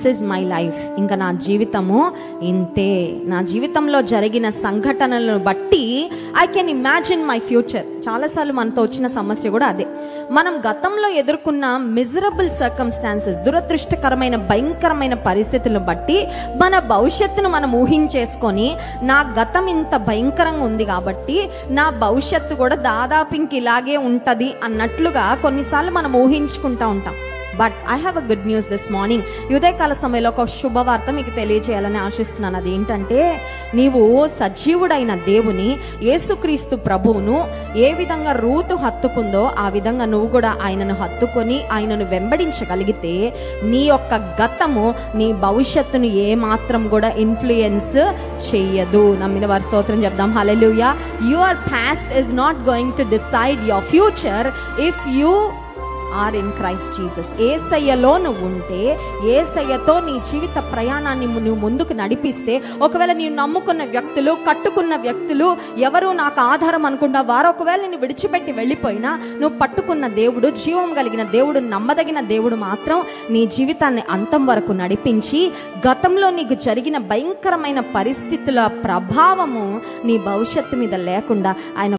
This is my life, ఇంకా నా జీవితము ఇంతే. నా జీవితంలో జరిగిన సంఘటనలను బట్టి I can imagine my future. చాలాసార్లు మనతో వచ్చిన సమస్య కూడా అదే. మనం గతంలో ఎదుర్కొన్న మిజరబుల్ సర్కమ్స్టాన్సెస్, దురదృష్టకరమైన భయంకరమైన పరిస్థితులను బట్టి మన భవిష్యత్తును మనం ఊహించేసుకొని, నా గతం ఇంత భయంకరంగా ఉంది కాబట్టి నా భవిష్యత్తు కూడా దాదాపు ఇంక ఇలాగే ఉంటుంది అన్నట్లుగా కొన్నిసార్లు మనం ఊహించుకుంటూ ఉంటాం. But I have a good news this morning. ఉదయకాల సమయంలో ఒక శుభవార్త మీకు తెలియజేయాలని ఆశిస్తున్నాను. అదేంటంటే, నీవు సజీవుడైన దేవుని, యేసుక్రీస్తు ప్రభువును ఏ విధంగా రూతు హత్తుకుందో ఆ విధంగా నువ్వు కూడా ఆయనను హత్తుకొని ఆయనను వెంబడించగలిగితే నీ యొక్క గతము నీ భవిష్యత్తును ఏ మాత్రం కూడా ఇన్ఫ్లుయెన్స్ చెయ్యదు. నమ్మిన వారి స్తోత్రం చెప్దాం. Hallelujah. Your past is not going to decide your future if you are in Christ Jesus. యేసయ్యలో నువ్వు ఉంటే, యేసయ్యతో నీ జీవిత ప్రయాణాన్ని నువ్వు ముందుకు నడిపిస్తే, ఒకవేళ నీవు నమ్ముకున్న వ్యక్తులు, కట్టుకున్న వ్యక్తులు ఎవరు నాకు ఆధారం అనుకుంటా వారు ఒకవేళ నేను విడిచిపెట్టి వెళ్ళిపోయినా, నువ్వు పట్టుకున్న దేవుడు, జీవం కలిగిన దేవుడు, నమ్మదగిన దేవుడు మాత్రం నీ జీవితాన్ని అంతం వరకు నడిపించి, గతంలో నీకు జరిగిన భయంకరమైన పరిస్థితుల ప్రభావము నీ భవిష్యత్తు మీద లేకుండా ఆయన